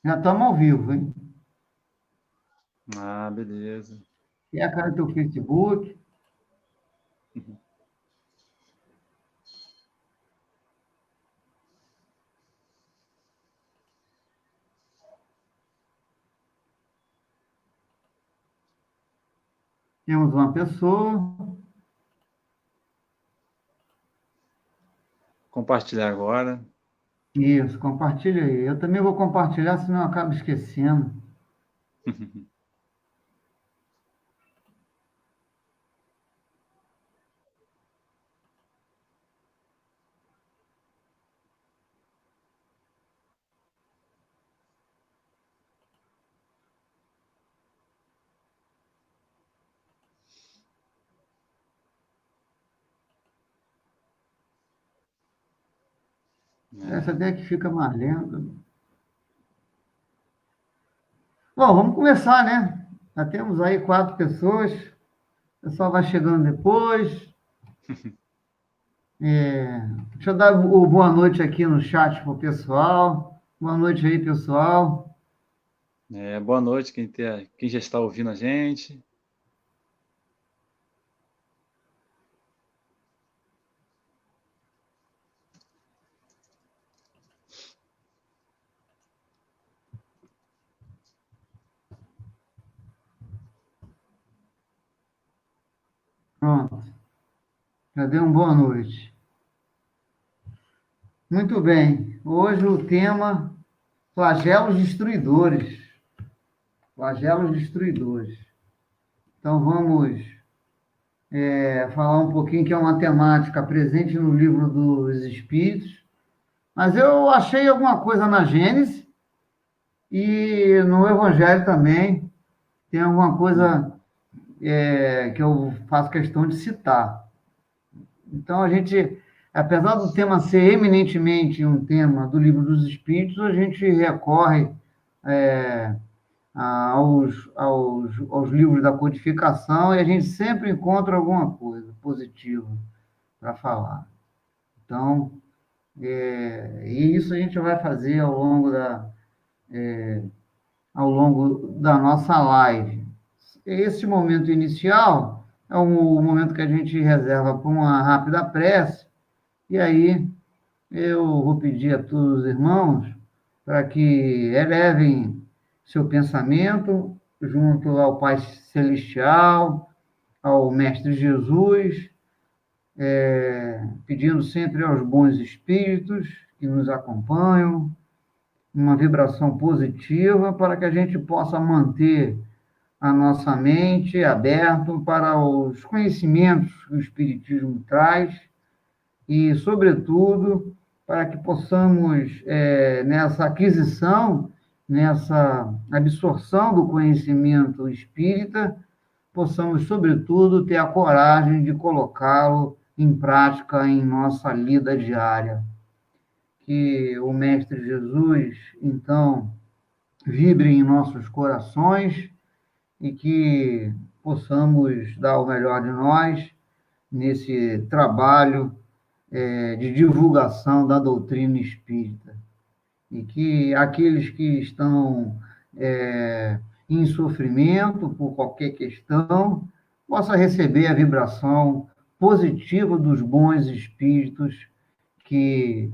Já estamos ao vivo, hein? Ah, beleza. E a cara do teu Facebook. Temos uma pessoa. Compartilhar agora. Isso, compartilha aí. Eu também vou compartilhar, senão eu acabo esquecendo. Essa É, até que fica mais lenta. Bom, vamos começar, né? Já temos aí 4 pessoas. O pessoal vai chegando depois. Deixa eu dar o boa noite aqui no chat para o pessoal. Boa noite aí, pessoal. boa noite, quem já está ouvindo a gente. Pronto. Já dei uma boa noite. Muito bem. Hoje o tema flagelos destruidores. Flagelos destruidores. Então vamos falar um pouquinho que é uma temática presente no livro dos Espíritos, mas eu achei alguma coisa na Gênesis e no Evangelho também tem alguma coisa que eu faço questão de citar. Então a gente, apesar do tema ser eminentemente um tema do livro dos Espíritos, a gente recorre é, aos livros da codificação e a gente sempre encontra alguma coisa positiva para falar. Então, e isso a gente vai fazer ao longo da nossa live. Esse momento inicial é um momento que a gente reserva para uma rápida prece, e aí eu vou pedir a todos os irmãos para que elevem seu pensamento junto ao Pai Celestial, ao Mestre Jesus, pedindo sempre aos bons espíritos que nos acompanham, uma vibração positiva para que a gente possa manter a nossa mente aberta para os conhecimentos que o Espiritismo traz e, sobretudo, para que possamos, nessa aquisição, nessa absorção do conhecimento espírita, possamos, sobretudo, ter a coragem de colocá-lo em prática em nossa lida diária. Que o Mestre Jesus, então, vibre em nossos corações e que possamos dar o melhor de nós nesse trabalho de divulgação da doutrina espírita. E que aqueles que estão em sofrimento por qualquer questão possa receber a vibração positiva dos bons espíritos que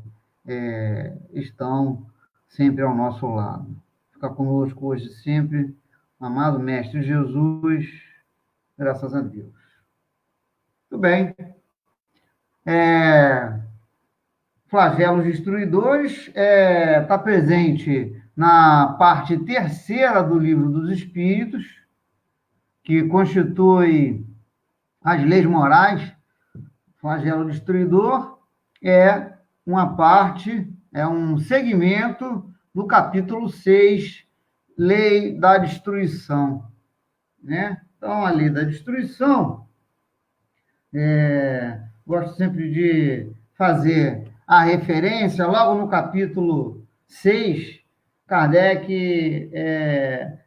estão sempre ao nosso lado. Fica conosco hoje sempre, amado Mestre Jesus, graças a Deus. Muito bem. Flagelos destruidores está presente na parte terceira do livro dos Espíritos, que constitui as leis morais. Flagelo destruidor é uma parte, é um segmento do capítulo 6, Lei da Destruição. Né? Então, a lei da destruição, gosto sempre de fazer a referência, logo no capítulo 6, Kardec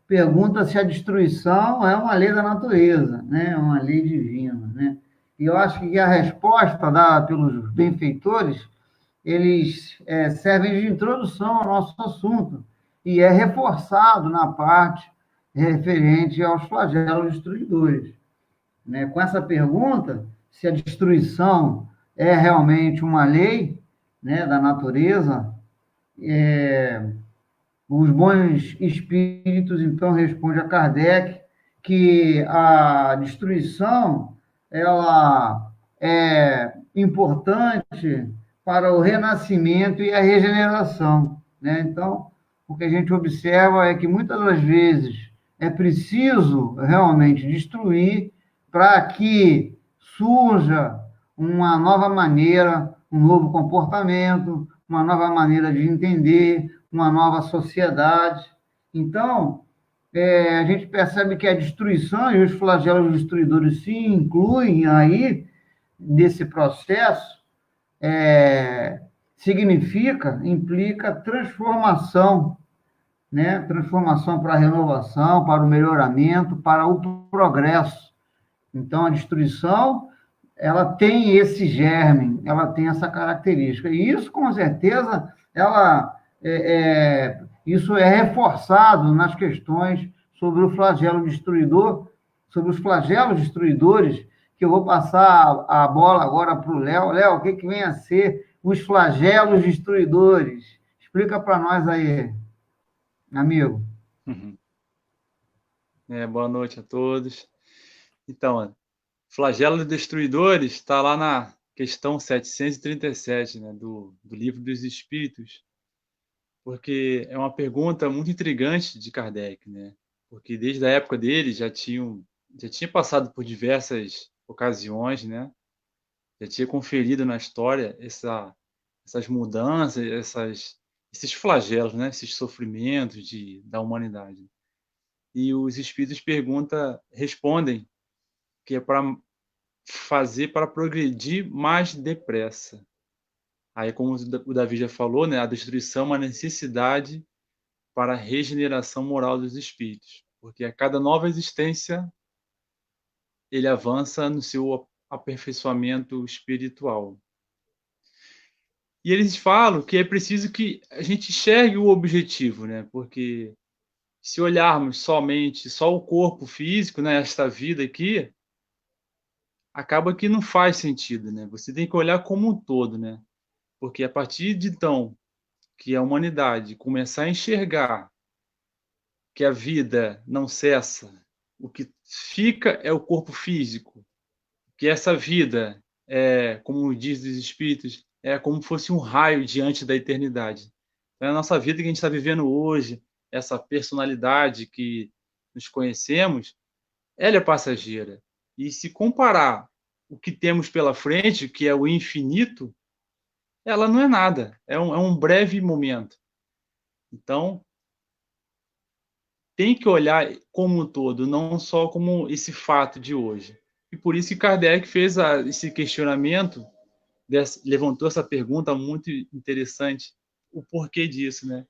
pergunta se a destruição é uma lei da natureza, né? Uma lei divina. Né? E eu acho que a resposta dada pelos benfeitores, eles servem de introdução ao nosso assunto, e é reforçado na parte referente aos flagelos destruidores. Né? Com essa pergunta, se a destruição é realmente uma lei, né, da natureza, os bons espíritos, então, respondem a Kardec que a destruição ela é importante para o renascimento e a regeneração, né? Então, o que a gente observa é que muitas das vezes é preciso realmente destruir para que surja uma nova maneira, um novo comportamento, uma nova maneira de entender, uma nova sociedade. Então, a gente percebe que a destruição e os flagelos destruidores se incluem aí nesse processo, implica transformação, né? Transformação para a renovação, para o melhoramento, para o progresso. Então, a destruição, ela tem esse germe, ela tem essa característica. E isso, com certeza, isso é reforçado nas questões sobre o flagelo destruidor, sobre os flagelos destruidores, que eu vou passar a bola agora para o Léo. Léo, o que vem a ser os flagelos destruidores? Explica para nós aí, amigo. Uhum. Boa noite a todos. Então, flagelo destruidores está lá na questão 737, né, do Livro dos Espíritos, porque é uma pergunta muito intrigante de Kardec, né? Porque desde a época dele já tinha passado por diversas ocasiões, né? Já tinha conferido na história essas mudanças, esses flagelos, né? Esses sofrimentos da humanidade. E os espíritos respondem que é para fazer para progredir mais depressa. Aí, como o Davi já falou, né, a destruição é uma necessidade para a regeneração moral dos espíritos, porque a cada nova existência ele avança no seu aperfeiçoamento espiritual. E eles falam que é preciso que a gente enxergue o objetivo, né? Porque se olharmos somente só o corpo físico, né, esta vida aqui, acaba que não faz sentido, né? Você tem que olhar como um todo, né? Porque a partir de então que a humanidade começar a enxergar que a vida não cessa, o que fica é o corpo físico, que essa vida como diz os espíritos, é como se fosse um raio diante da eternidade. Então, a nossa vida que a gente está vivendo hoje, essa personalidade que nos conhecemos, ela é passageira. E se comparar o que temos pela frente, que é o infinito, ela não é nada, é um breve momento. Então, tem que olhar como um todo, não só como esse fato de hoje. E por isso que Kardec fez esse questionamento, levantou essa pergunta muito interessante, o porquê disso, né?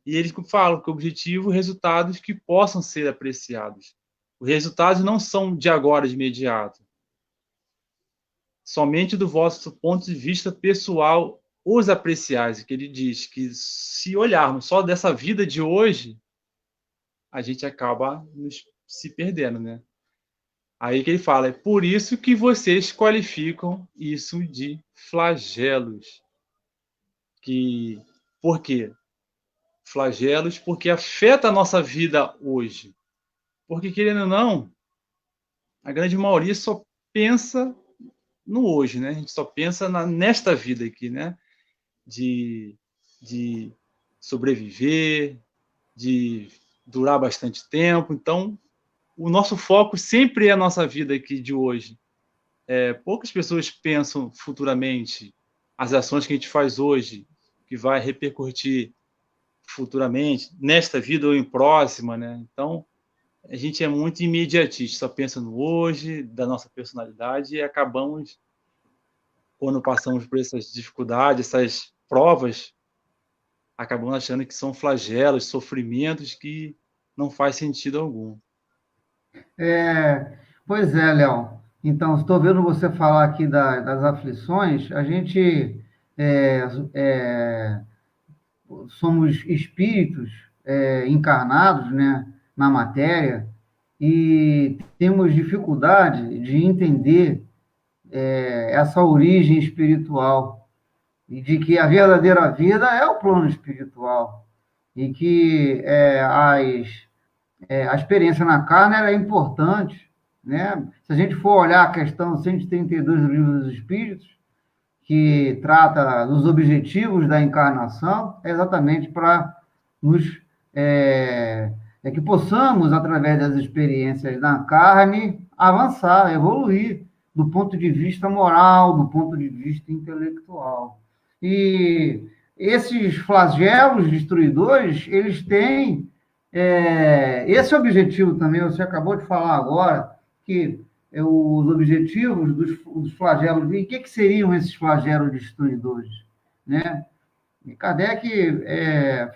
E eles falam que o objetivo é resultados que possam ser apreciados. Os resultados não são de agora, de imediato. Somente do vosso ponto de vista pessoal, os apreciais, que ele diz que se olharmos só dessa vida de hoje, a gente acaba se perdendo, né? Aí que ele fala, é por isso que vocês qualificam isso de flagelos. Por quê? Flagelos porque afeta a nossa vida hoje. Porque, querendo ou não, a grande maioria só pensa no hoje, né? A gente só pensa nesta vida aqui, né? De sobreviver, de durar bastante tempo. Então, o nosso foco sempre é a nossa vida aqui de hoje. Poucas pessoas pensam futuramente as ações que a gente faz hoje, que vai repercutir futuramente, nesta vida ou em próxima, né? Então, a gente é muito imediatista, só pensa no hoje, da nossa personalidade, e acabamos, quando passamos por essas dificuldades, essas provas, acabamos achando que são flagelos, sofrimentos que não faz sentido algum. Pois é, Léo. Então, estou vendo você falar aqui das aflições. A gente é, somos espíritos encarnados, né, na matéria, e temos dificuldade de entender essa origem espiritual, e de que a verdadeira vida é o plano espiritual, e que a experiência na carne é importante, né? Se a gente for olhar a questão 132 do Livro dos Espíritos, que trata dos objetivos da encarnação, é exatamente para nos que possamos, através das experiências na carne, avançar, evoluir do ponto de vista moral, do ponto de vista intelectual. E esses flagelos destruidores, eles têm esse objetivo também. Você acabou de falar agora que os objetivos dos flagelos, e o que seriam esses flagelos destruidores, né? E Kardec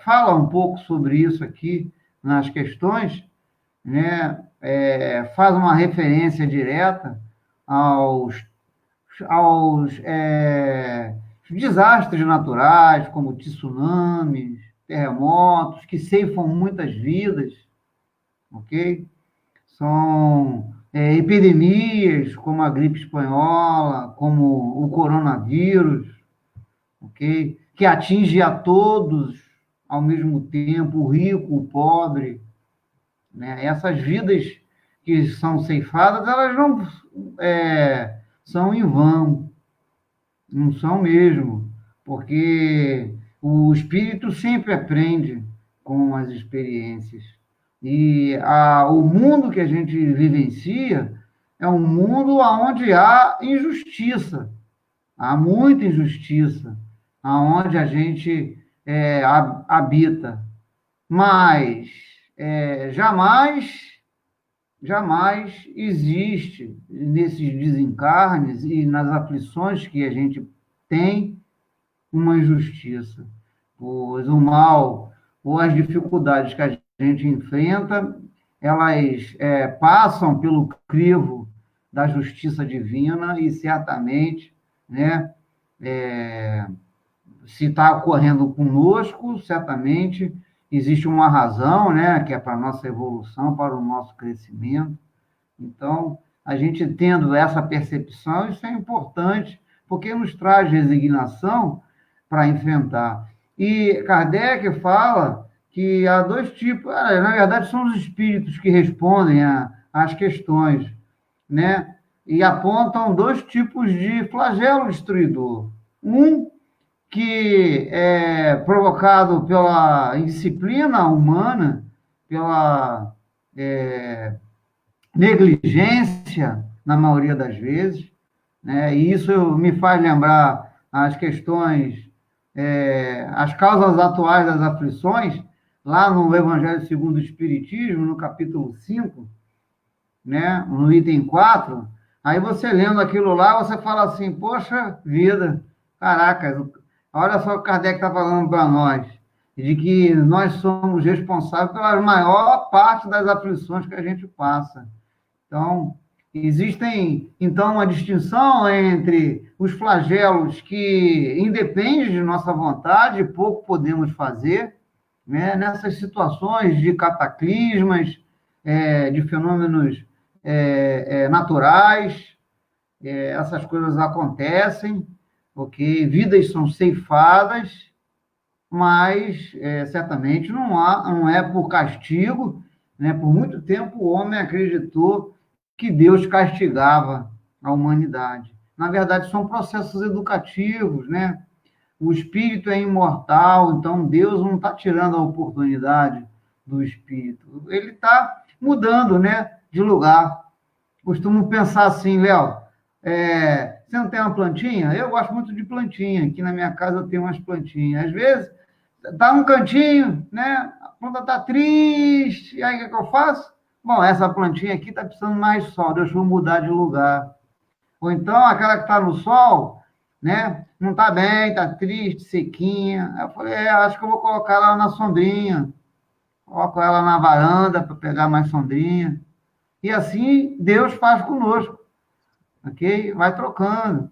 fala um pouco sobre isso aqui nas questões, né? Faz uma referência direta aos desastres naturais, como tsunamis, terremotos, que ceifam muitas vidas, ok? São epidemias, como a gripe espanhola, como o coronavírus, ok? Que atinge a todos ao mesmo tempo, o rico, o pobre, né? Essas vidas que são ceifadas, elas não são em vão, não são mesmo, porque o espírito sempre aprende com as experiências. E o mundo que a gente vivencia é um mundo onde há injustiça, há muita injustiça, aonde a gente habita. Mas jamais existe nesses desencarnes e nas aflições que a gente tem uma injustiça, pois o mal ou as dificuldades que a gente enfrenta, elas passam pelo crivo da justiça divina e certamente, né, se está ocorrendo conosco, certamente existe uma razão, né, que é para a nossa evolução, para o nosso crescimento. Então, a gente tendo essa percepção, isso é importante, porque nos traz resignação para enfrentar. E Kardec fala que há dois tipos, na verdade, são os espíritos que respondem às questões, né? E apontam dois tipos de flagelo destruidor. Um que é provocado pela indisciplina humana, pela negligência, na maioria das vezes, né? E isso me faz lembrar as questões, as causas atuais das aflições, lá no Evangelho segundo o Espiritismo, no capítulo 5, né? No item 4, aí você lendo aquilo lá, você fala assim, poxa vida, caraca, olha só o que Kardec está falando para nós, de que nós somos responsáveis pela maior parte das aflições que a gente passa. Então, existem, então, uma distinção entre os flagelos que independem de nossa vontade, pouco podemos fazer, né? Nessas situações de cataclismas, de fenômenos naturais, essas coisas acontecem, ok? Vidas são ceifadas, mas certamente não é por castigo, né? Por muito tempo o homem acreditou que Deus castigava a humanidade. Na verdade, são processos educativos, né? O espírito é imortal, então Deus não está tirando a oportunidade do espírito. Ele está mudando, né, de lugar. Costumo pensar assim, Léo, você não tem uma plantinha? Eu gosto muito de plantinha. Aqui na minha casa eu tenho umas plantinhas. Às vezes, está num cantinho, né? A planta está triste. E aí, o que eu faço? Bom, essa plantinha aqui está precisando mais sol. Deixa eu mudar de lugar. Ou então, aquela que está no sol, né? Não está bem, está triste, sequinha. Eu falei, acho que eu vou colocar ela na sombrinha. Coloco ela na varanda para pegar mais sombrinha. E assim Deus faz conosco, ok? Vai trocando.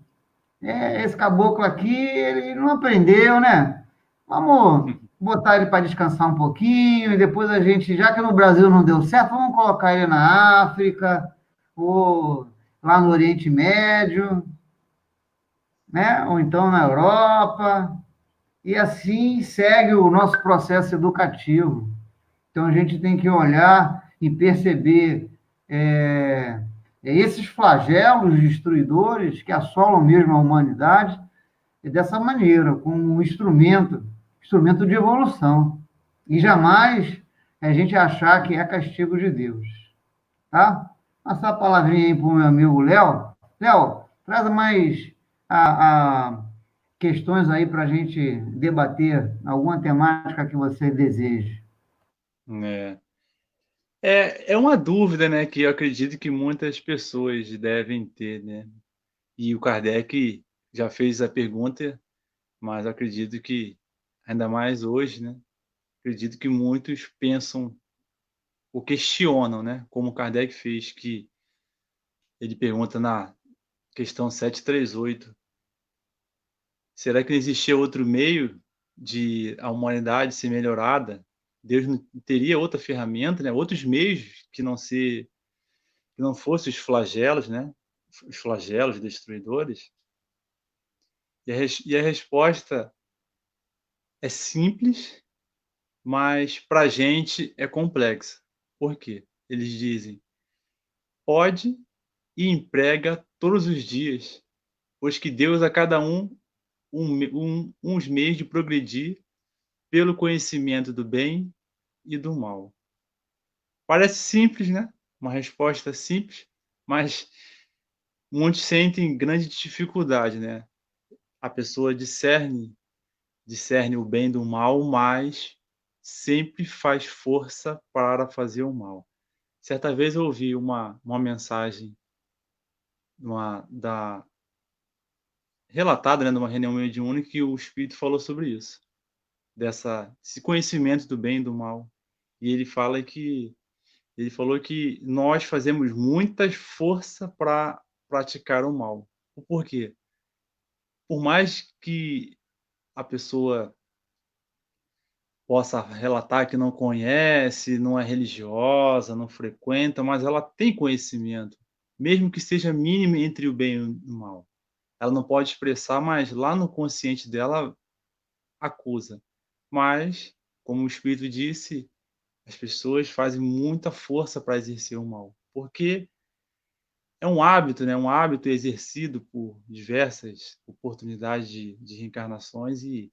Esse caboclo aqui, ele não aprendeu, né? Vamos botar ele para descansar um pouquinho, e depois a gente, já que no Brasil não deu certo, vamos colocar ele na África, ou lá no Oriente Médio, né? Ou então na Europa, e assim segue o nosso processo educativo. Então a gente tem que olhar e perceber esses flagelos destruidores que assolam mesmo a humanidade e dessa maneira, como um instrumento de evolução. E jamais a gente achar que é castigo de Deus. Tá? Passar a palavrinha aí para o meu amigo Léo. Léo, traz mais questões aí para a gente debater alguma temática que você deseje. É. É uma dúvida, né, que eu acredito que muitas pessoas devem ter, né? E o Kardec já fez a pergunta, mas acredito que, ainda mais hoje, né? Acredito que muitos pensam ou questionam, né? Como o Kardec fez, que ele pergunta na questão 738, será que não existia outro meio de a humanidade ser melhorada? Deus não teria outra ferramenta, né? Outros meios que não fossem os flagelos, né? Os flagelos destruidores. E a resposta é simples, mas para a gente é complexa. Por quê? Eles dizem: pode e emprega todos os dias, pois que Deus a cada uns meios de progredir pelo conhecimento do bem e do mal. Parece simples, né? Uma resposta simples, mas muitos sentem grande dificuldade, né? A pessoa discerne o bem do mal, mas sempre faz força para fazer o mal. Certa vez eu ouvi uma mensagem da relatada, né, numa reunião mediúnica, que o espírito falou sobre isso, esse conhecimento do bem e do mal. E ele falou que nós fazemos muita força para praticar o mal. Por quê? Por mais que a pessoa possa relatar que não conhece, não é religiosa, não frequenta, mas ela tem conhecimento, mesmo que seja mínimo entre o bem e o mal. Ela não pode expressar, mas lá no consciente dela acusa. Mas, como o Espírito disse, as pessoas fazem muita força para exercer o mal, porque é um hábito, né? Um hábito exercido por diversas oportunidades de reencarnações, e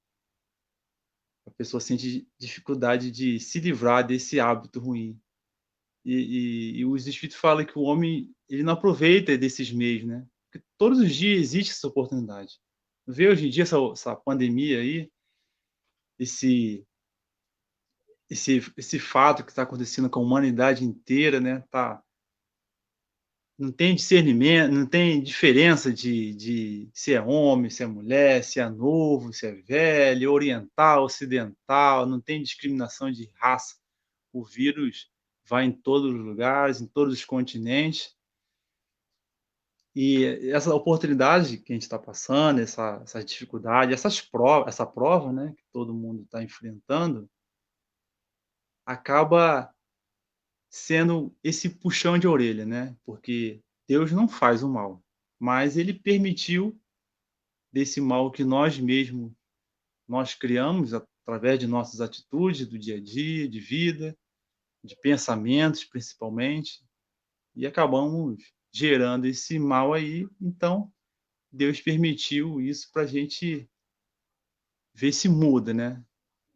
a pessoa sente dificuldade de se livrar desse hábito ruim. E os espíritos falam que o homem ele não aproveita desses meios, né? Porque todos os dias existe essa oportunidade. Vê hoje em dia essa pandemia aí, esse esse fato que está acontecendo com a humanidade inteira, né? Não tem discernimento, não tem diferença de se é homem, se é mulher, se é novo, se é velho, oriental, ocidental, não tem discriminação de raça. O vírus vai em todos os lugares, em todos os continentes. E essa oportunidade que a gente está passando, essa dificuldade, essa prova, né, que todo mundo está enfrentando, acaba sendo esse puxão de orelha, né? Porque Deus não faz o mal, mas ele permitiu desse mal que nós mesmos nós criamos através de nossas atitudes do dia a dia, de vida, de pensamentos principalmente, e acabamos gerando esse mal aí. Então, Deus permitiu isso para a gente ver se muda, né?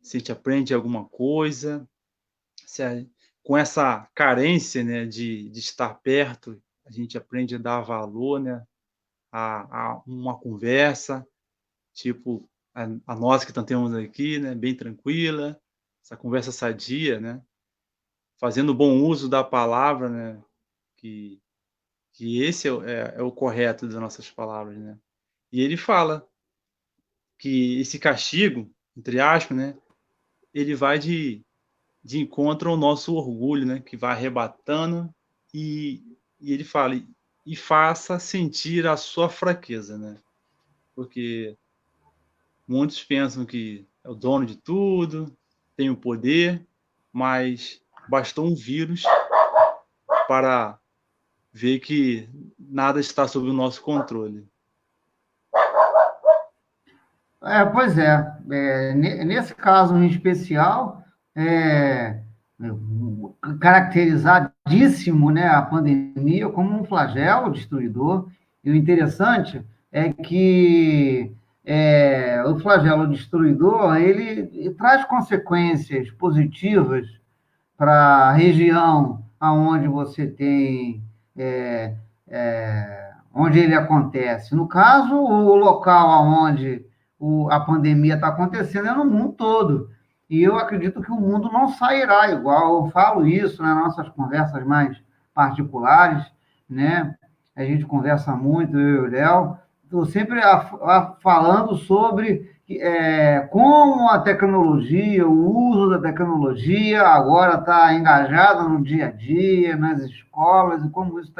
Se a gente aprende alguma coisa, se a, com essa carência, né, de estar perto, a gente aprende a dar valor, né, a uma conversa, tipo a nós que temos aqui, né, bem tranquila, essa conversa sadia, né, fazendo bom uso da palavra, né, que, que esse é o correto das nossas palavras, né. E ele fala que esse castigo, entre aspas, né, ele vai de encontro ao nosso orgulho, né, que vai arrebatando, e ele fala, e faça sentir a sua fraqueza, né? Porque muitos pensam que é o dono de tudo, tem o poder, mas bastou um vírus para ver que nada está sob o nosso controle. Pois é, nesse caso em especial, caracterizadíssimo, né, a pandemia como um flagelo destruidor, e o interessante é que o flagelo destruidor, ele traz consequências positivas para a região aonde você tem, é, onde ele acontece. No caso, o local onde a pandemia está acontecendo é no mundo todo. E eu acredito que o mundo não sairá igual. Eu falo isso nas nossas conversas mais particulares, né? A gente conversa muito, eu e o Léo. Estou sempre falando sobre como a tecnologia, o uso da tecnologia agora está engajada no dia a dia, nas escolas, e como isso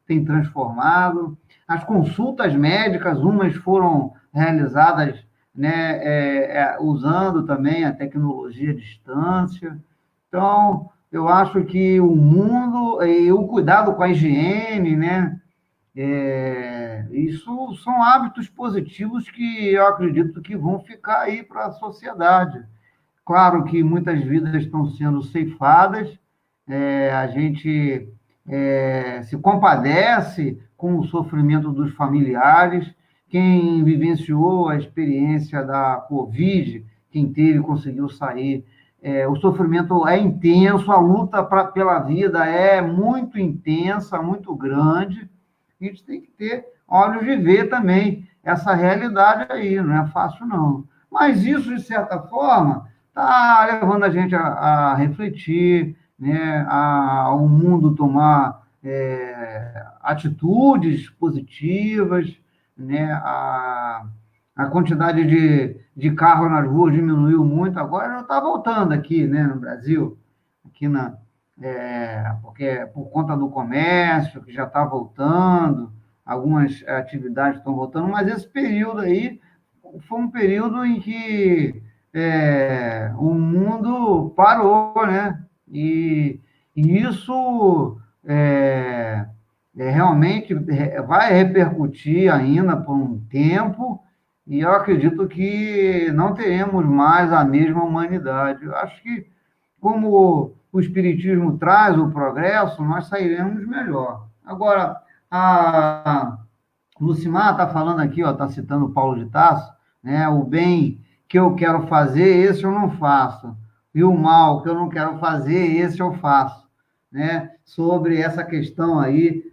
tem transformado. As consultas médicas, umas foram realizadas, né, usando também a tecnologia à distância. Então, eu acho que o mundo e o cuidado com a higiene, né, isso são hábitos positivos que eu acredito que vão ficar aí para a sociedade. Claro que muitas vidas estão sendo ceifadas, a gente se compadece com o sofrimento dos familiares. Quem vivenciou a experiência da Covid, quem teve, conseguiu sair. O sofrimento é intenso, a luta pela vida é muito intensa, muito grande. A gente tem que ter olhos de ver também essa realidade aí, não é fácil, não. Mas isso, de certa forma, está levando a gente a refletir, né, ao mundo tomar atitudes positivas, né, a quantidade de carro nas ruas diminuiu muito, agora já está voltando aqui, né, no Brasil, aqui porque por conta do comércio, que já está voltando, algumas atividades estão voltando, mas esse período aí foi um período em que o mundo parou, né? E isso realmente vai repercutir ainda por um tempo, e eu acredito que não teremos mais a mesma humanidade. Eu acho que, como o Espiritismo traz o progresso, nós sairemos melhor. Agora, a Lucimar está falando aqui, está citando Paulo de Tarso, né? O bem que eu quero fazer, esse eu não faço. E o mal que eu não quero fazer, esse eu faço. Né? Sobre essa questão aí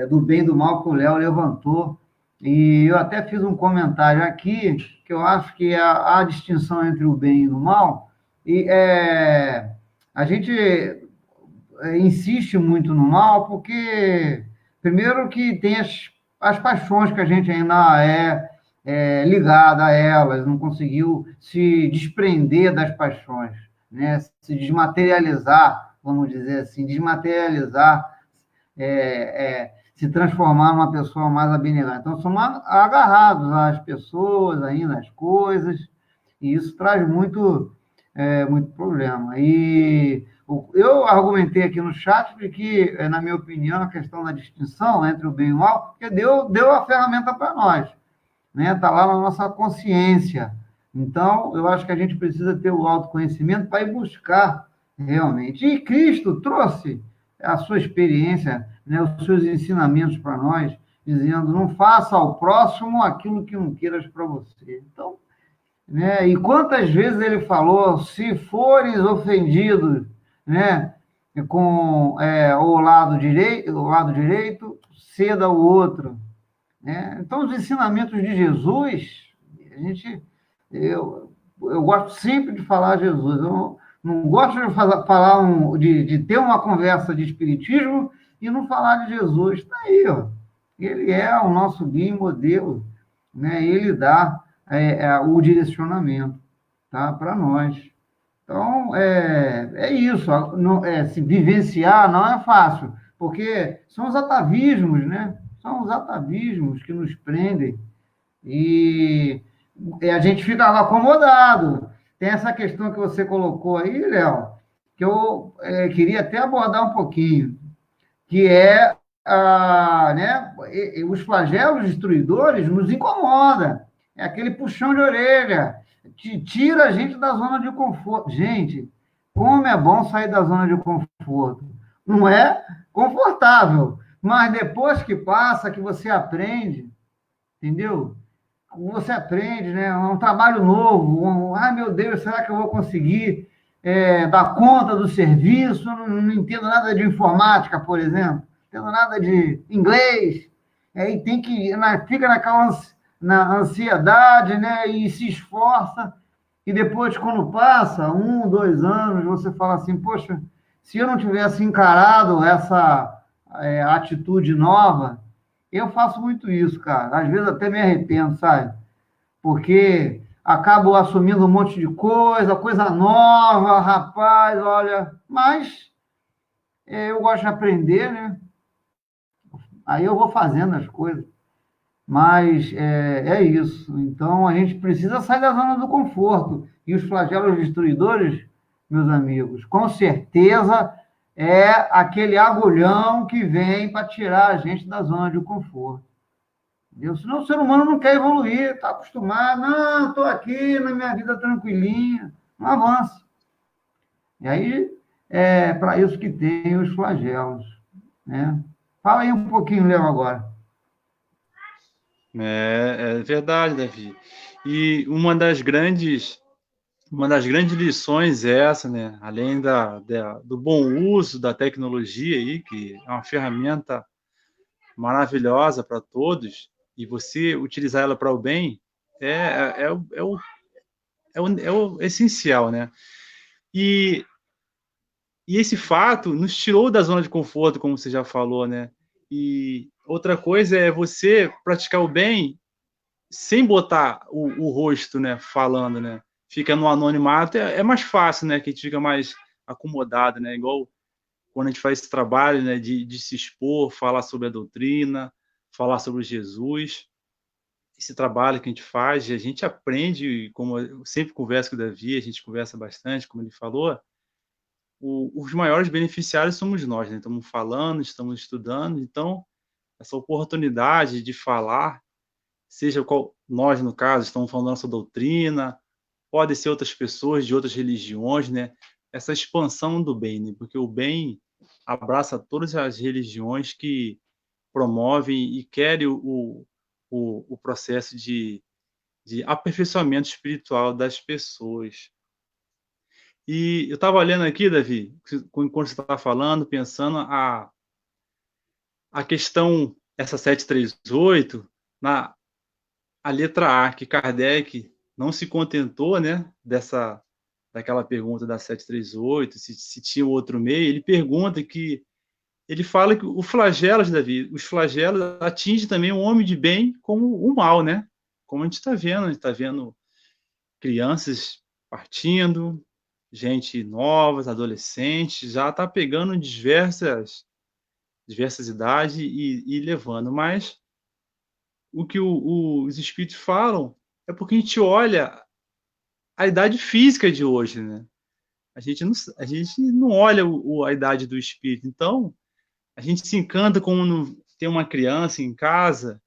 do bem e do mal que o Léo levantou. E eu até fiz um comentário aqui, que eu acho que a distinção entre o bem e o mal, e a gente insiste muito no mal, porque, primeiro, que tem as paixões que a gente ainda ligado a elas, não conseguiu se desprender das paixões, né? Se desmaterializar, vamos dizer assim, se transformar numa pessoa mais abnegada. Então, somos agarrados às pessoas, ainda às coisas, e isso traz muito problema. E eu argumentei aqui no chat de que, na minha opinião, a questão da distinção entre o bem e o mal, porque deu a ferramenta para nós. Né? Está lá na nossa consciência. Então, eu acho que a gente precisa ter o autoconhecimento para ir buscar realmente. E Cristo trouxe a sua experiência, né, os seus ensinamentos para nós, dizendo: não faça ao próximo aquilo que não queiras para você. Então, né, e quantas vezes ele falou: se fores ofendido, né, com o lado direito, ceda o outro. Então, os ensinamentos de Jesus, eu gosto sempre de falar Jesus. Eu não gosto de falar de ter uma conversa de espiritismo e não falar de Jesus. Está aí, ó. Ele é o nosso guia e modelo, né? Ele dá o direcionamento, tá, para nós. Então, é isso. Se vivenciar não é fácil, porque são os atavismos, né? São os atavismos que nos prendem e a gente fica acomodado. tem essa questão que você colocou aí, Léo, que eu queria até abordar um pouquinho, que é, né, os flagelos destruidores nos incomoda. É aquele puxão de orelha, tira a gente da zona de conforto. Gente, como é bom sair da zona de conforto. Não é confortável, mas depois que passa, que você aprende, entendeu? Você aprende, né? É um trabalho novo. Ai, meu Deus, será que eu vou conseguir dar conta do serviço? Não entendo nada de informática, por exemplo. Não entendo nada de inglês. Aí tem que, fica naquela na ansiedade, né? E se esforça. E depois, quando passa 1, 2 anos, você fala assim, poxa, se eu não tivesse encarado essa atitude nova, eu faço muito isso, cara. Às vezes até me arrependo, sabe? Porque acabo assumindo um monte de coisa nova, rapaz, olha. Mas eu gosto de aprender, né? Aí eu vou fazendo as coisas. Mas é isso. Então a gente precisa sair da zona do conforto. E os flagelos destruidores, meus amigos, com certeza é aquele agulhão que vem para tirar a gente da zona de conforto. Entendeu? Senão o ser humano não quer evoluir, está acostumado, não, estou aqui na minha vida tranquilinha, não avança. E aí é para isso que tem os flagelos. Né? Fala aí um pouquinho, Léo, agora. É verdade, Davi. E uma das grandes lições é essa, né? Além do bom uso da tecnologia aí, que é uma ferramenta maravilhosa para todos, e você utilizar ela para o bem é o essencial, né? E, e esse fato nos tirou da zona de conforto, como você já falou, né? E outra coisa é você praticar o bem sem botar o rosto, né, falando, né? Fica no anonimato, é mais fácil, né? Que a gente fica mais acomodado, né? Igual quando a gente faz esse trabalho, né, de se expor, falar sobre a doutrina, falar sobre Jesus. Esse trabalho que a gente faz, a gente aprende, como eu sempre converso com o Davi, a gente conversa bastante, como ele falou, os maiores beneficiários somos nós, né? Estamos falando, estamos estudando, então essa oportunidade de falar, seja qual nós no caso estamos falando da nossa doutrina, pode ser outras pessoas de outras religiões, né? Essa expansão do bem, né? Porque o bem abraça todas as religiões que promovem e querem o processo de aperfeiçoamento espiritual das pessoas. E eu estava olhando aqui, Davi, enquanto você estava falando, pensando a questão, essa 738, a letra A, que Kardec não se contentou, né, daquela pergunta da 738, se tinha outro meio, ele pergunta que, ele fala que o flagelos, Davi, os flagelos atingem também o homem de bem como o mal, né? Como a gente está vendo crianças partindo, gente novas, adolescentes, já está pegando diversas idades e levando, mas o que os espíritos falam é porque a gente olha a idade física de hoje, né? A gente não olha a idade do espírito. Então, a gente se encanta quando tem uma criança em casa,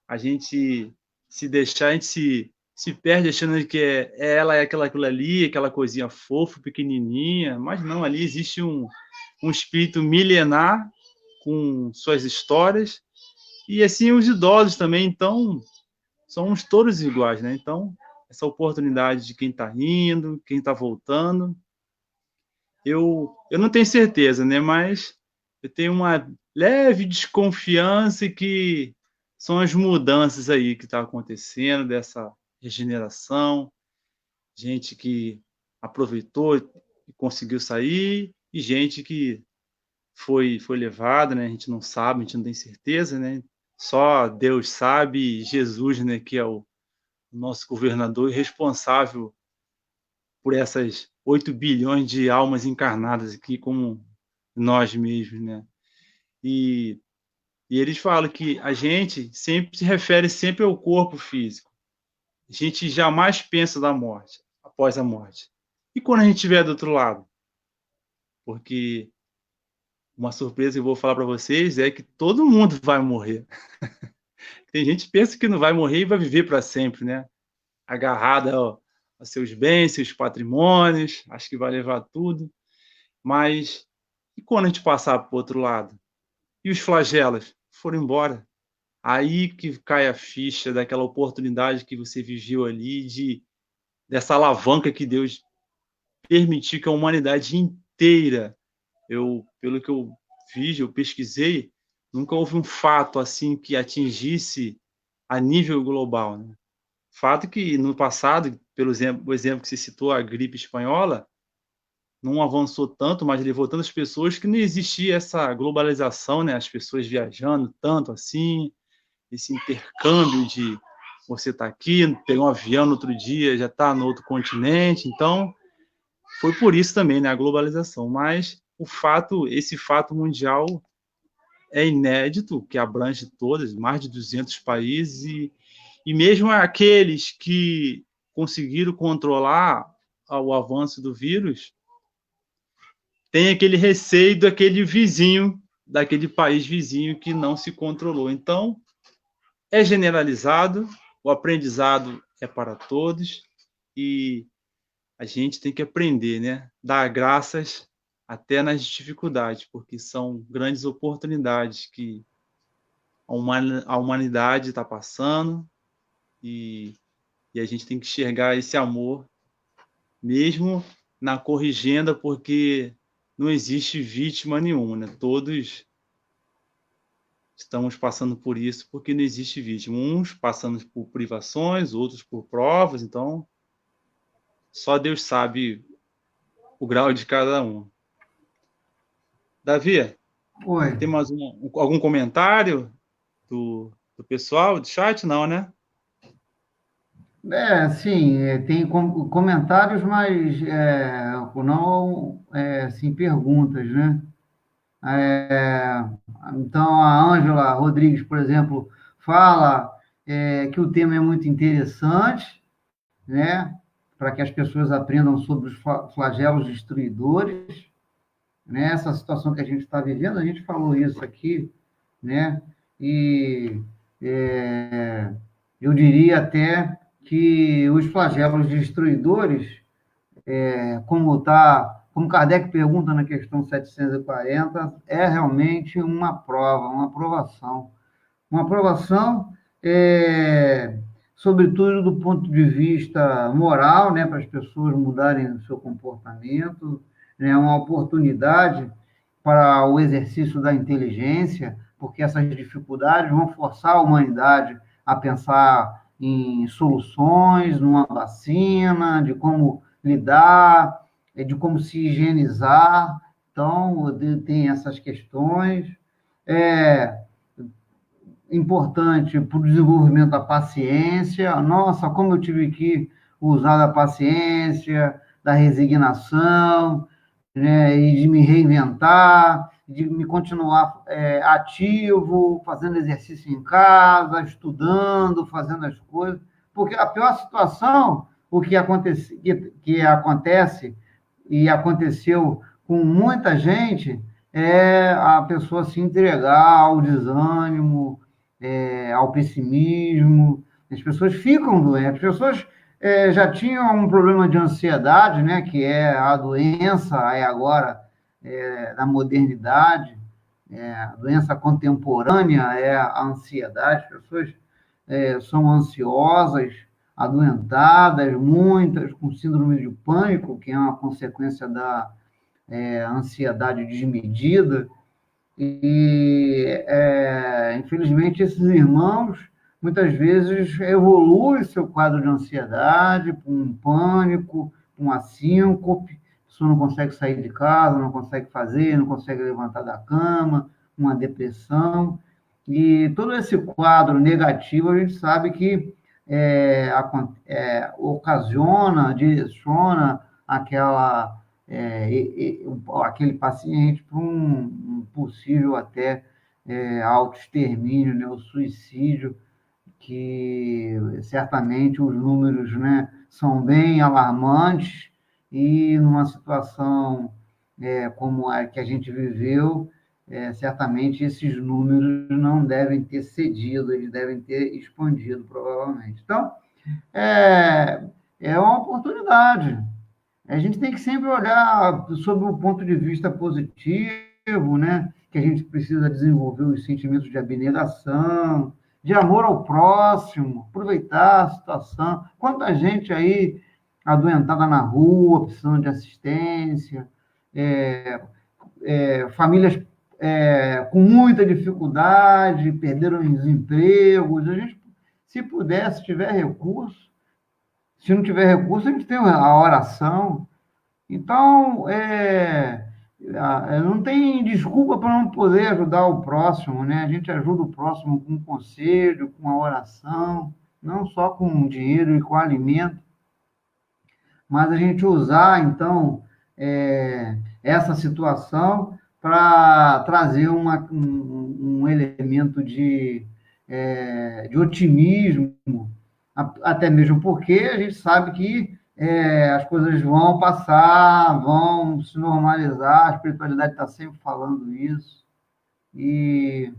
a gente se deixar, a gente se perde achando que ela é aquilo ali, aquela coisinha fofa, pequenininha, mas não, ali existe um espírito milenar com suas histórias, e assim os idosos também, então, somos todos iguais, né? Então, essa oportunidade de quem está indo, quem está voltando, eu não tenho certeza, né? Mas eu tenho uma leve desconfiança que são as mudanças aí que está acontecendo, dessa regeneração, gente que aproveitou e conseguiu sair, e gente que foi levada, né? A gente não sabe, a gente não tem certeza, né? Só Deus sabe, e Jesus, né, que é o nosso governador e responsável por essas 8 bilhões de almas encarnadas aqui como nós mesmos, né? E, e eles falam que a gente sempre se refere sempre ao corpo físico. A gente jamais pensa da morte. após a morte. E quando a gente estiver do outro lado? Porque uma surpresa que eu vou falar para vocês é que todo mundo vai morrer. Tem gente que pensa que não vai morrer e vai viver para sempre, né? Agarrada aos seus bens, seus patrimônios, acho que vai levar tudo. Mas e quando a gente passar para o outro lado? E os flagelos foram embora? Aí que cai a ficha daquela oportunidade que você viveu ali, dessa alavanca que Deus permitiu que a humanidade inteira, pelo que eu fiz, eu pesquisei, nunca houve um fato assim que atingisse a nível global, né? Fato que no passado, o exemplo que você citou, a gripe espanhola, não avançou tanto, mas levou tantas pessoas que não existia essa globalização, né? As pessoas viajando tanto assim, esse intercâmbio de você estar aqui, pegar um avião no outro dia, já está no outro continente. Então, foi por isso também, né? A globalização. Mas esse fato mundial é inédito, que abrange todas, mais de 200 países, e mesmo aqueles que conseguiram controlar o avanço do vírus, tem aquele receio daquele vizinho, daquele país vizinho que não se controlou. Então, é generalizado, o aprendizado é para todos, e a gente tem que aprender, né? Dar graças até nas dificuldades, porque são grandes oportunidades que a humanidade está passando, e, e a gente tem que enxergar esse amor, mesmo na corrigenda, porque não existe vítima nenhuma, né? Todos estamos passando por isso porque não existe vítima. Uns passando por privações, outros por provas, então só Deus sabe o grau de cada um. Davi, Oi. tem mais algum comentário do pessoal do chat? Não, né? Sim, tem comentários, mas não, assim, perguntas, né? É, então, a Ângela Rodrigues, por exemplo, fala que o tema é muito interessante, né? Para que as pessoas aprendam sobre os flagelos destruidores, né? Essa situação que a gente está vivendo, a gente falou isso aqui, né? E é, eu diria até que os flagelos destruidores, como Kardec pergunta na questão 740, é realmente uma prova, uma aprovação. Uma aprovação, sobretudo do ponto de vista moral, né, para as pessoas mudarem o seu comportamento, né, uma oportunidade para o exercício da inteligência, porque essas dificuldades vão forçar a humanidade a pensar em soluções, numa vacina, de como lidar, de como se higienizar. Então, tem essas questões. É, importante para o desenvolvimento da paciência. Nossa, como eu tive que usar da paciência, da resignação, né, e de me reinventar, de me continuar ativo, fazendo exercício em casa, estudando, fazendo as coisas. Porque a pior situação, o que acontece e aconteceu com muita gente, é a pessoa se entregar ao desânimo, ao pessimismo. As pessoas ficam doentes. As pessoas já tinham um problema de ansiedade, né, que é a doença, agora, da modernidade, a doença contemporânea é a ansiedade. As pessoas são ansiosas, adoentadas, muitas com síndrome de pânico, que é uma consequência da ansiedade desmedida. E, infelizmente, esses irmãos, muitas vezes, evoluem seu quadro de ansiedade para um pânico, para uma síncope, a pessoa não consegue sair de casa, não consegue fazer, não consegue levantar da cama, uma depressão. E todo esse quadro negativo, a gente sabe que ocasiona, direciona aquele paciente para um possível até autoextermínio, né, o suicídio, que certamente os números, né, são bem alarmantes, e numa situação como a que a gente viveu, certamente esses números não devem ter cedido, eles devem ter expandido, provavelmente. Então, é, é uma oportunidade. A gente tem que sempre olhar sob o ponto de vista positivo, né? Que a gente precisa desenvolver os sentimentos de abnegação, de amor ao próximo, aproveitar a situação. Quanta gente aí adoentada na rua, precisando de assistência, é, famílias com muita dificuldade, perderam os empregos. A gente, se puder, se tiver recurso, se não tiver recurso, a gente tem a oração. Então, não tem desculpa para não poder ajudar o próximo, né? A gente ajuda o próximo com conselho, com a oração, não só com dinheiro e com alimento, mas a gente usar, então, essa situação para trazer um elemento de otimismo, até mesmo porque a gente sabe que as coisas vão passar, vão se normalizar, a espiritualidade está sempre falando isso, e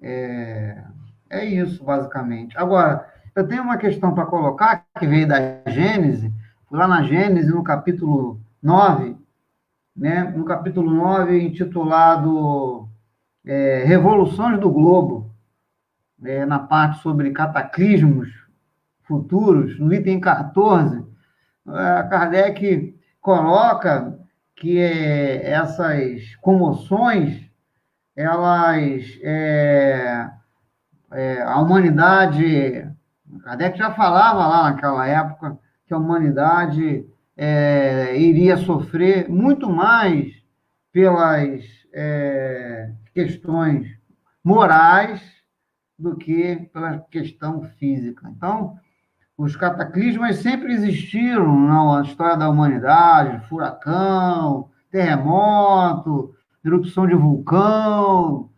é isso, basicamente. Agora, eu tenho uma questão para colocar, que veio da Gênese, lá na Gênese, no capítulo 9, né? No capítulo 9, intitulado Revoluções do Globo, na parte sobre cataclismos futuros, no item 14, Kardec coloca que essas comoções, elas, a humanidade, Kardec já falava lá naquela época que a humanidade iria sofrer muito mais pelas questões morais do que pela questão física. Então, os cataclismos sempre existiram na história da humanidade: furacão, terremoto, erupção de vulcão,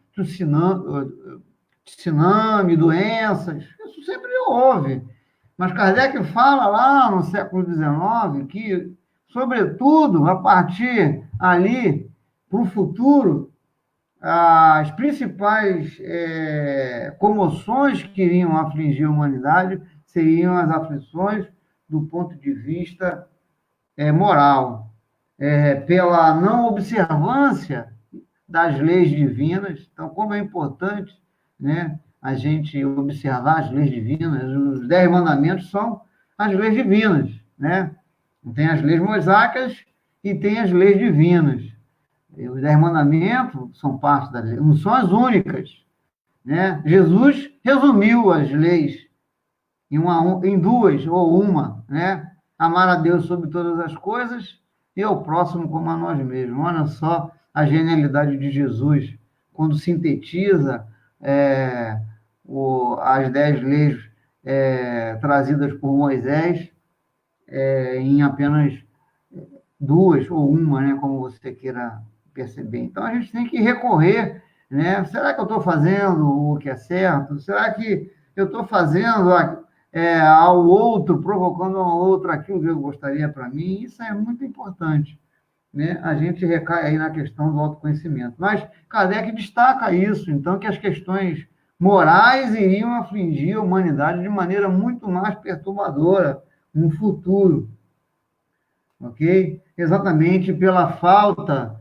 tsunami, doenças, isso sempre houve. Mas Kardec fala lá no século XIX que, sobretudo, a partir ali, para o futuro, as principais comoções que iriam afligir a humanidade seriam as aflições do ponto de vista moral, pela não observância das leis divinas. Então, como é importante, né, a gente observar as leis divinas. Os 10 mandamentos são as leis divinas, né? Tem as leis mosaicas e tem as leis divinas. Os 10 mandamentos são parte da lei, não são as únicas, né? Jesus resumiu as leis em duas ou uma, né? Amar a Deus sobre todas as coisas e ao próximo como a nós mesmos. Olha só a genialidade de Jesus, quando sintetiza as 10 leis trazidas por Moisés em apenas duas ou uma, né? Como você queira perceber. Então, a gente tem que recorrer, né? Será que eu estou fazendo o que é certo? Será que eu estou fazendo ao outro, provocando ao outro aquilo que eu gostaria para mim? Isso é muito importante, né? A gente recai aí na questão do autoconhecimento. Mas Kardec destaca isso, então, que as questões morais iriam afligir a humanidade de maneira muito mais perturbadora no futuro, ok? Exatamente pela falta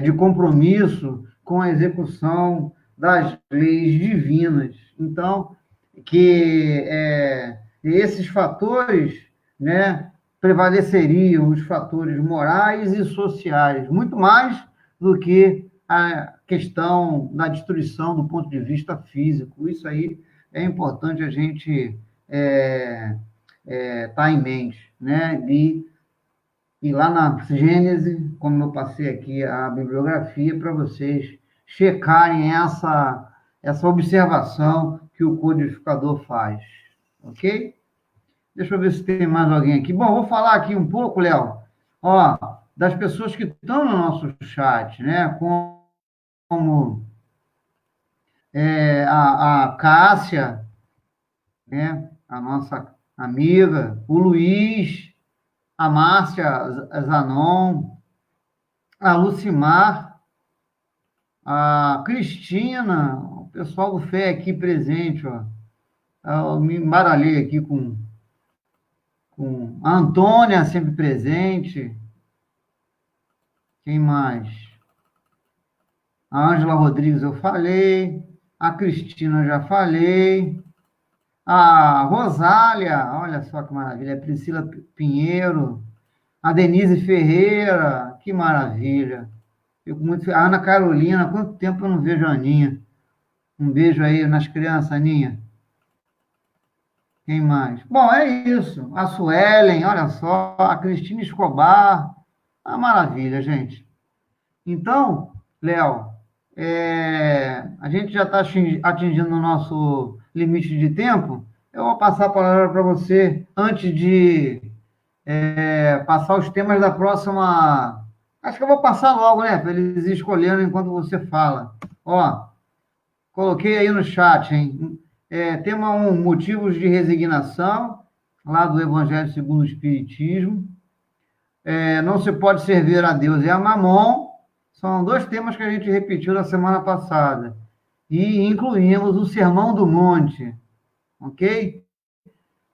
de compromisso com a execução das leis divinas. Então, que esses fatores, né, prevaleceriam os fatores morais e sociais, muito mais do que a questão da destruição do ponto de vista físico. Isso aí é importante a gente tá em mente, né? E lá na Gênese, como eu passei aqui a bibliografia, para vocês checarem essa observação que o codificador faz, ok? Deixa eu ver se tem mais alguém aqui. Bom, vou falar aqui um pouco, Léo, das pessoas que estão no nosso chat, né? Como a Cássia, né? A amiga, o Luiz, a Márcia Zanon, a Lucimar, a Cristina, o pessoal do Fé aqui presente, ó. Eu me embaralhei aqui com a Antônia, sempre presente. Quem mais? A Ângela Rodrigues eu falei, a Cristina eu já falei, a Rosália, olha só que maravilha, a Priscila Pinheiro, a Denise Ferreira, que maravilha. Fico muito A Ana Carolina, quanto tempo eu não vejo a Aninha? Um beijo aí nas crianças, Aninha. Quem mais? Bom, é isso. A Suelen, olha só, a Cristina Escobar. Ah, maravilha, gente. Então, Léo, a gente já está atingindo o nosso limite de tempo. Eu vou passar a palavra para você antes de passar os temas da próxima. Acho que eu vou passar logo, né? Para eles escolhendo enquanto você fala. Ó, coloquei aí no chat, hein? Tema 1, motivos de resignação, lá do Evangelho segundo o Espiritismo. Não se pode servir a Deus e a Mamon. São dois temas que a gente repetiu na semana passada. E incluímos o Sermão do Monte. Ok?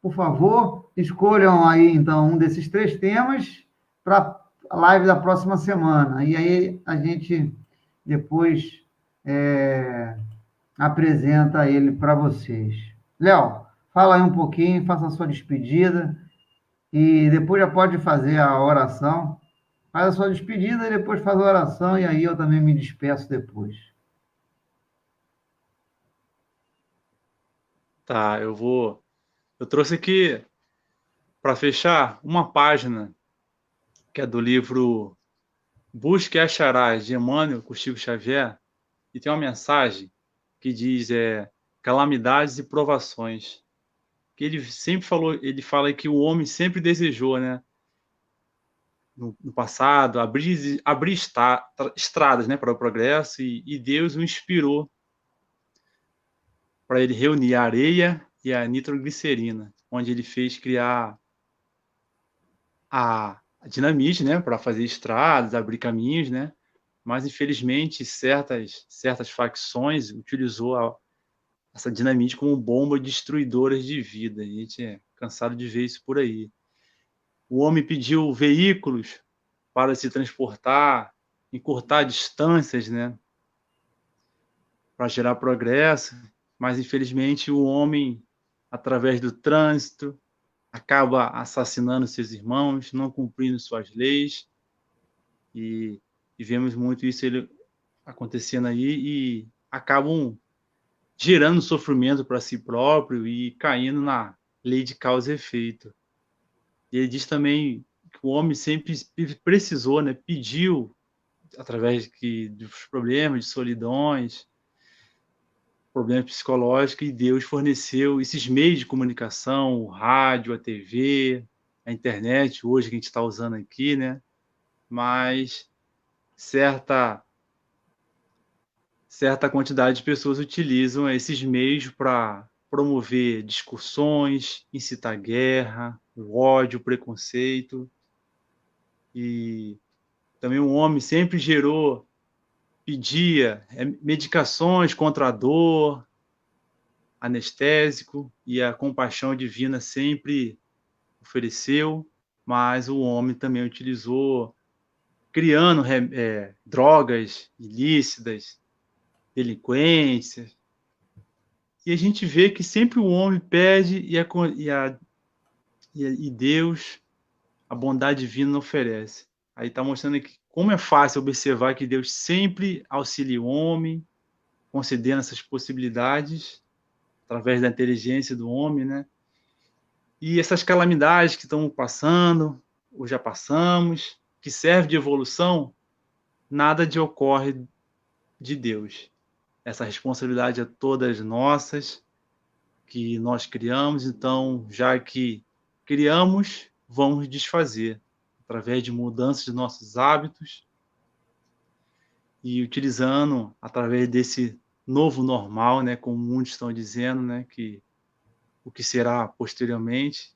Por favor, escolham aí, então, um desses três temas para a live da próxima semana. E aí a gente depois apresenta ele para vocês. Léo, fala aí um pouquinho, faça a sua despedida e depois já pode fazer a oração. Faz a sua despedida e depois faz a oração e aí eu também me despeço depois. Tá, eu trouxe aqui para fechar uma página que é do livro Busque e Acharás, de Emmanuel com Chico Xavier, e tem uma mensagem que diz calamidades e provações. Que ele sempre falou, ele fala que o homem sempre desejou, né, no passado, abrir estradas, né, para o progresso, e Deus o inspirou para ele reunir a areia e a nitroglicerina, onde ele fez criar a dinamite, né, para fazer estradas, abrir caminhos, né? Mas infelizmente certas facções utilizou essa dinamite como bomba destruidora de vida. A gente é cansado de ver isso por aí. O homem pediu veículos para se transportar, encurtar distâncias, né, para gerar progresso, mas infelizmente o homem, através do trânsito, acaba assassinando seus irmãos, não cumprindo suas leis, e vemos muito isso acontecendo aí, e acabam gerando sofrimento para si próprio e caindo na lei de causa e efeito. E ele diz também que o homem sempre precisou, né, pediu, através dos problemas, de solidões, problemas psicológicos, e Deus forneceu esses meios de comunicação, o rádio, a TV, a internet, hoje que a gente está usando aqui, né? Mas certa quantidade de pessoas utilizam esses meios para promover discussões, incitar guerra, o ódio, o preconceito. E também o homem sempre pedia medicações contra a dor, anestésico, e a compaixão divina sempre ofereceu, mas o homem também utilizou, criando drogas ilícitas, delinquência. E a gente vê que sempre o homem pede e Deus, a bondade divina, oferece. Aí está mostrando aqui como é fácil observar que Deus sempre auxilia o homem, concedendo essas possibilidades através da inteligência do homem, né? E essas calamidades que estão passando, ou já passamos, que servem de evolução, nada de ocorre de Deus. Essa responsabilidade é todas nossas, que nós criamos, então, já que criamos, vamos desfazer, através de mudanças de nossos hábitos e utilizando, através desse novo normal, né, como muitos estão dizendo, né, que o que será posteriormente,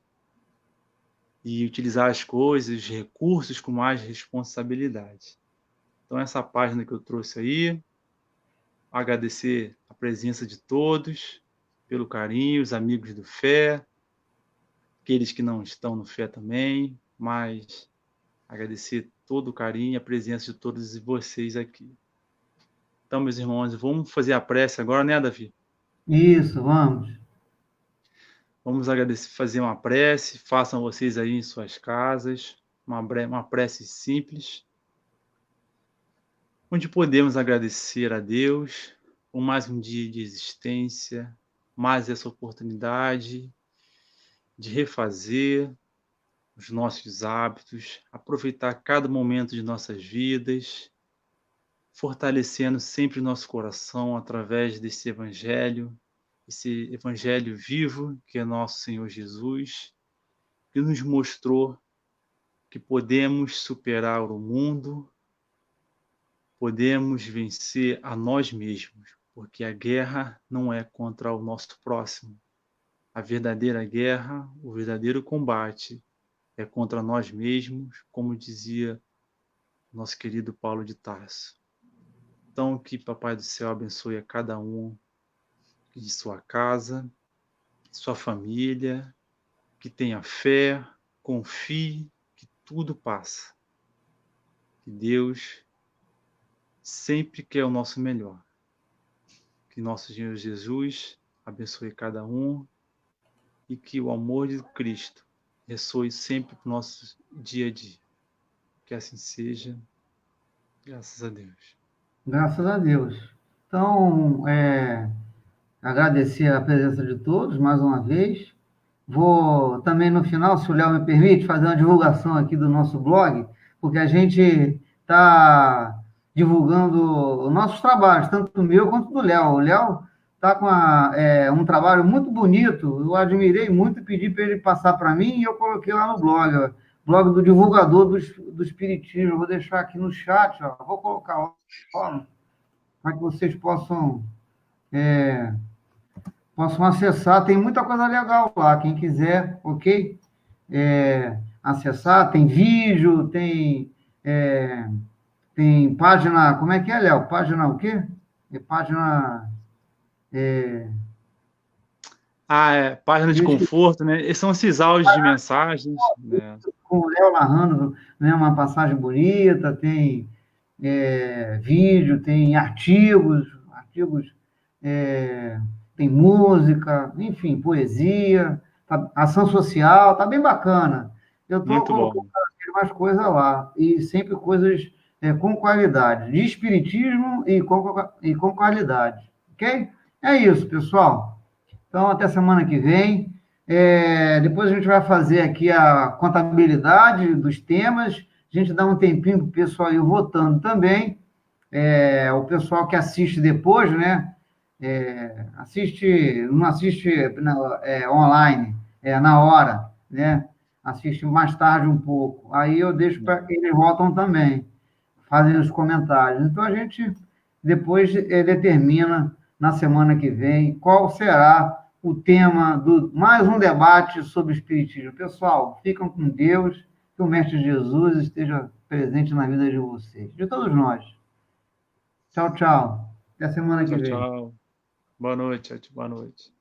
e utilizar as coisas, os recursos com mais responsabilidade. Então, essa página que eu trouxe aí, agradecer a presença de todos, pelo carinho, os amigos do Fé, aqueles que não estão no Fé também, mas agradecer todo o carinho e a presença de todos vocês aqui. Então, meus irmãos, vamos fazer a prece agora, né, Davi? Isso, vamos. Vamos agradecer, fazer uma prece, façam vocês aí em suas casas, uma prece simples, onde podemos agradecer a Deus por mais um dia de existência, mais essa oportunidade de refazer os nossos hábitos, aproveitar cada momento de nossas vidas, fortalecendo sempre o nosso coração através desse evangelho, esse evangelho vivo que é nosso Senhor Jesus, que nos mostrou que podemos superar o mundo, podemos vencer a nós mesmos, porque a guerra não é contra o nosso próximo. A verdadeira guerra, o verdadeiro combate é contra nós mesmos, como dizia nosso querido Paulo de Tarso. Então, que Papai do Céu abençoe a cada um de sua casa, sua família, que tenha fé, confie que tudo passa. Que Deus sempre quer o nosso melhor. Que nosso Senhor Jesus abençoe cada um e que o amor de Cristo ressoe sempre para o nosso dia a dia. Que assim seja, graças a Deus. Graças a Deus. Então, agradecer a presença de todos mais uma vez. Vou também, no final, se o Léo me permite, fazer uma divulgação aqui do nosso blog, porque a gente está divulgando os nossos trabalhos, tanto do meu quanto do Léo. O Léo está com um trabalho muito bonito, eu admirei muito e pedi para ele passar para mim e eu coloquei lá no blog, ó, blog do divulgador do Espiritismo. Eu vou deixar aqui no chat, ó, vou colocar lá, para que vocês possam acessar. Tem muita coisa legal lá, quem quiser, ok? Acessar, tem vídeo, tem página, como é que é, Léo? Página o quê? Página... Página de conforto, né? Esses são esses áudios de mensagens, né? Com o Léo narrando, né, uma passagem bonita, tem vídeo, tem artigos, tem música, enfim, poesia, ação social, tá bem bacana. Eu estou Muito colocando bom. mais coisas lá, e sempre coisas com qualidade, de espiritismo e com qualidade, ok? É isso, pessoal. Então, até semana que vem. Depois a gente vai fazer aqui a contabilidade dos temas, a gente dá um tempinho para o pessoal ir votando também. O pessoal que assiste depois, né? Não assiste online, na hora, né? Assiste mais tarde um pouco. Aí eu deixo para que eles votam também, fazem os comentários. Então a gente depois determina na semana que vem qual será o tema do mais um debate sobre o Espiritismo. Pessoal, ficam com Deus, que o Mestre Jesus esteja presente na vida de vocês, de todos nós. Tchau, tchau. Até semana que Tchau, vem. tchau. Boa noite, boa noite.